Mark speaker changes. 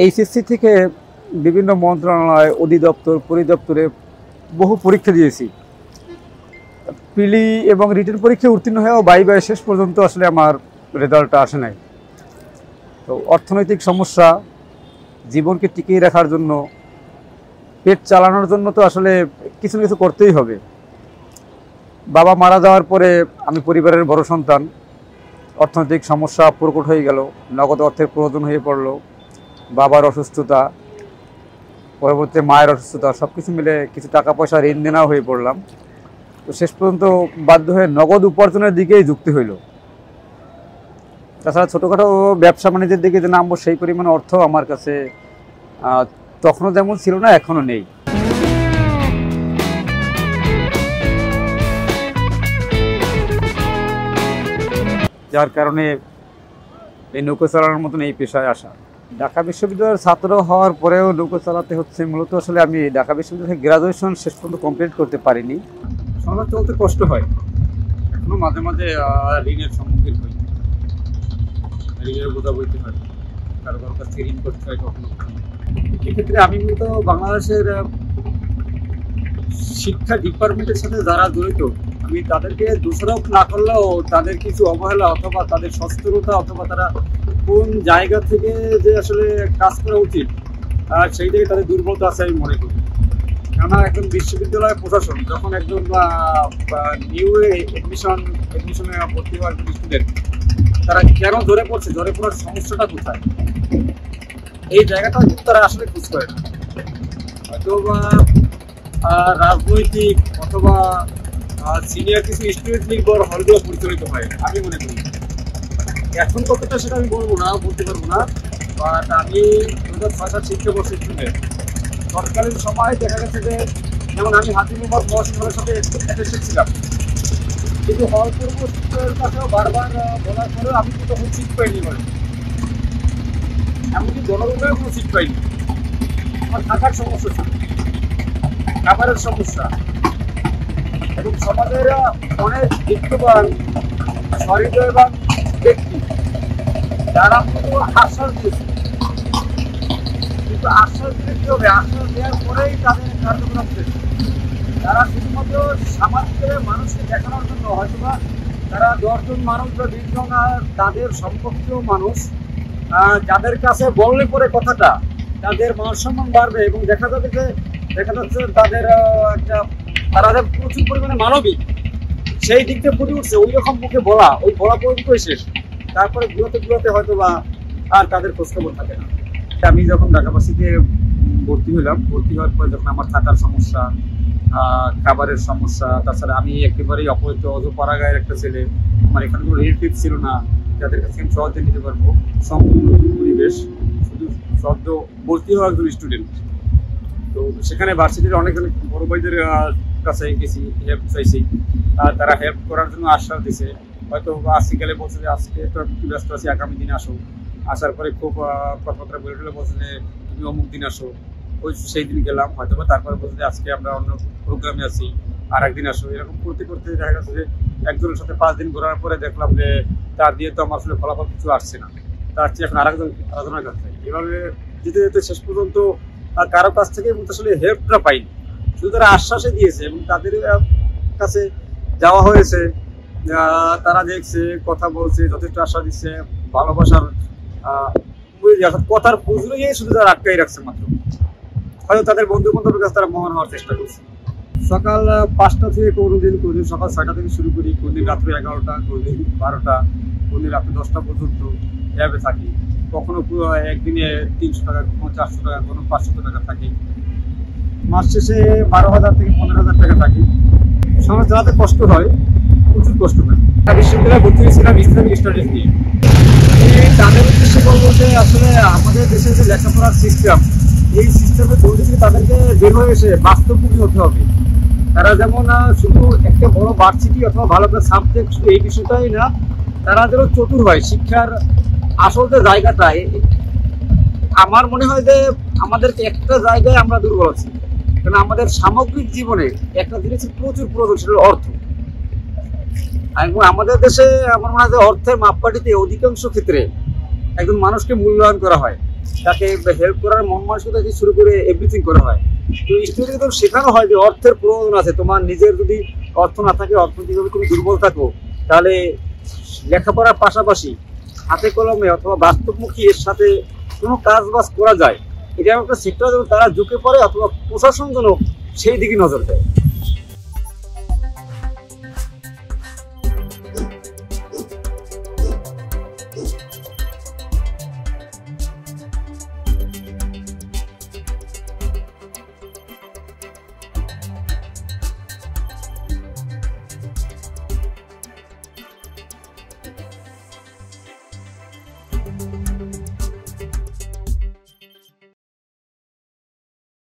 Speaker 1: HSC থেকে বিভিন্ন মন্ত্রণালয়, অধিদপ্তর, পরিদপ্তরে বহু পরীক্ষা দিয়েছি। প্রিলি এবং রিটেন পরীক্ষায় উত্তীর্ণ হয়েও ভাইভায় শেষ পর্যন্ত আসলে আমার রেজাল্টটা আসে নাই। তো অর্থনৈতিক সমস্যা, জীবনকে টিকিয়ে রাখার জন্য, পেট চালানোর জন্য তো আসলে কিছু না কিছু করতেই হবে। বাবা মারা যাওয়ার পরে আমি পরিবারের বড় সন্তান, অর্থনৈতিক সমস্যা প্রকট হয়ে গেল, নগদ অর্থের প্রয়োজন হয়ে পড়ল, বাবার অসুস্থতা, পরবর্তীতে মায়ের অসুস্থতা, সব কিছু মিলে কিছু টাকা পয়সা ঋণ দেনাও হয়ে পড়লাম। তো শেষ পর্যন্ত বাধ্য হয়ে নগদ উপার্জনের দিকেই যুক্তি হইল। তাছাড়া ছোটোখাটো ব্যবসা বাণিজ্যের দিকে যে নামবো সেই পরিমাণ অর্থ আমার কাছে তখনও যেমন ছিল না, এখনও নেই। যার কারণে এই নৌকো চালানোর মতন এই পেশায় আসা। ঢাকা বিশ্ববিদ্যালয়ের ছাত্র হওয়ার পরেও নৌকো চালাতে হচ্ছে। মূলত আসলে আমি ঢাকা বিশ্ববিদ্যালয় থেকে গ্রাজুয়েশন শেষ পর্যন্ত কমপ্লিট করতে পারিনি। সংসার চলতে কষ্ট হয়, এখনও মাঝে মাঝে ঋণের সম্মুখীন হই, ঋণের বোঝা বইতে হয়, কারো কারো কাছ থেকে ঋণ করতে হয় কখনো। এক্ষেত্রে আমি মূলত বাংলাদেশের শিক্ষা ডিপার্টমেন্টের সাথে যারা জড়িত, আমি তাদেরকে দোষারোপ না করলেও তাদের কিছু অবহেলা অথবা তাদের সচ্ছলতা অথবা তারা কোন জায়গা থেকে যে আসলে কাজ করা উচিত সেই থেকে তাদের দুর্বলতা আছে আমি মনে করি। কেননা একজন বিশ্ববিদ্যালয় প্রশাসন যখন একজন নিউ এডমিশনে ভর্তি হওয়ার একজন স্টুডেন্ট, তারা কেন ধরে পড়ছে, ধরে পড়ার সমস্যাটা কোথায়, এই জায়গাটা কিন্তু তারা আসলে খোঁজ করে না। হয়তো রাজনৈতিক অথবা সিনিয়র কিছু স্টুডেন্ট নির্ভর হলগুলো পরিচালিত হয় আমি মনে করি। এখন কতটা সেটা আমি বলতে পারবো না। বাট আমি 2006 শিক্ষাবর্ষের স্টুডেন্ট। তৎকালীন সময় দেখা গেছে যে যেমন আমি হাজি মোহাম্মদ মহসিন হলের সাথে অ্যাটেস্টেড ছিলাম, কিন্তু হল কর্তৃপক্ষের কাছেও বারবার বলার পরেও আমি তো তখন সিট পাইনি, বলে এমনকি জনগণের কোনো সিট পাইনি। আমার থাকার সমস্যা ছিল, খাবারের সমস্যা, এবং সমাজের অনেক বিত্তবান সহৃদয়বান ব্যক্তি যারা শুধু আশ্বাস দিয়েছে, কিন্তু আশ্বাস দিলে কি হবে, আশ্বাস দেওয়ার পরেই তাদের কার্যক্রম শেষ। তারা শুধুমাত্র সমাজকে মানুষকে দেখানোর জন্য হয়তোবা তারা 10 জন মানুষ বা 20 জন তাদের সম্পর্কীয় মানুষ যাদের কাছে বললে পরে কথাটা তাদের মান সম্মান বাড়বে, এবং দেখা যাচ্ছে তাদের একটা তারা প্রচুর পরিমাণে মানবিক সেই দিক থেকে ফুটে উঠছে, ওই রকম মুখে বলা, ওই বলা পর্যন্তই শেষ। তারপরে ঘুরাতে হয়তো বা আর তাদের খোঁজখবর থাকে না। আমি যখন ঢাকা ভার্সিটিতে ভর্তি হলাম, ভর্তি হওয়ার পরে যখন আমার থাকার সমস্যা, খাবারের সমস্যা, তাছাড়া আমি একেবারেই অপরিচিত অজপাড়াগায়ের একটা ছেলে, আমার এখানে কোনো রিলেটিভ ছিল না যাদের কাছে আমি সহজে নিতে পারবো, সম্পূর্ণ পরিবেশ, শুধু সদ্য ভর্তি হওয়া একজন স্টুডেন্ট। তো সেখানে ভার্সিটির অনেক বড় ভাইদের কাছে গেছি, হেল্প চাইছি, তারা হেল্প করার জন্য আশ্বাস দিছে। হয়তো আজকালে বলছে যে আজকে তো একটু ব্যস্ত আছি, আগামী দিন আসো। আসার পরে খুব কথাবার্তা বলে বলছে যে তুমি অমুক দিন আসো, ওই সেই দিন গেলাম। হয়তো বা তারপরে বলছে যে আজকে আমরা অন্য প্রোগ্রামে আছি, আর একদিন আসো। এরকম করতে করতে দেখা গেছে যে একজনের সাথে 5 দিন ঘোরার পরে দেখলাম যে তার দিয়ে তো আমার আসলে ফলাফল কিছু আসছে না, তার চেয়ে এখন আরেকজনের কাছে। এভাবে যেতে যেতে শেষ পর্যন্ত কারো কাছ থেকে আসলে হেল্পটা পাইনি, শুধু তারা আশ্বাসে দিয়েছে এবং তাদের কাছে যাওয়া হয়েছে, তারা দেখছে, কথা বলছে, যথেষ্ট আশ্বাস দিচ্ছে, ভালোবাসার কথার পুজোই শুধু তারা আটকাই রাখছে মাত্র। হয়তো তাদের বন্ধু বান্ধবের কাছে তারা মহান হওয়ার চেষ্টা করছে। সকাল 5টা থেকে কোনোদিন সকাল 6টা থেকে শুরু করি, কোনদিন রাত্রে 11টা, কোনদিন 12টা, কোনদিন রাত্রে 10টা পর্যন্ত এভাবে থাকি। কখনো একদিনে 300 টাকা, কখনো 400 টাকা, কোনো 500 টাকা থাকি। মাস শেষে 12,000 থেকে 15,000 টাকা থাকি। সমাজ চালাতে কষ্ট হয়, প্রচুর কষ্ট হয়। বিশ্ববিদ্যালয়ে ভর্তি হয়েছিলাম ইসলামিক স্টাডিজ নিয়ে। তাদের উদ্দেশ্যে বলবো যে আসলে আমাদের দেশের যে লেখাপড়ার সিস্টেম, এই সিস্টেমের দৌড় থেকে তাদেরকে বের হয়ে এসে বাস্তবমুখী হতে হবে। তারা যেমন শুধু একটা বড় ভার্সিটি অথবা ভালো একটা সাবজেক্ট শুধু এই বিষয়টাই না, তারা যেন চতুর হয়। শিক্ষার আসল যে জায়গাটা, আমার মনে হয় যে আমাদেরকে একটা জায়গায় আমরা দুর্বল আছি, কারণ আমাদের সামগ্রিক জীবনে একটা জিনিসের প্রচুর প্রয়োজন, সেটা অর্থ। এবং আমাদের দেশে আমার মনে হয় যে অর্থের মাপকাঠিতে অধিকাংশ ক্ষেত্রে একজন মানুষকে মূল্যায়ন করা হয়। তাকে হেল্প করার মন মানসিকতা থেকে শুরু করে এভরিথিং করা হয়। তো স্টুডেন্টকে তো শেখানো হয় যে অর্থের প্রয়োজন আছে, তোমার নিজের যদি অর্থ না থাকে, অর্থনৈতিকভাবে তুমি দুর্বল থাকো, তাহলে লেখাপড়ার পাশাপাশি হাতে কলমে অথবা বাস্তবমুখী এর সাথে কোনো কাজ বাজ করা যায়, এটা একটা সেক্টর তারা ঝুঁকে পড়ে, অথবা প্রশাসন যেন সেই দিকে নজর দেয়।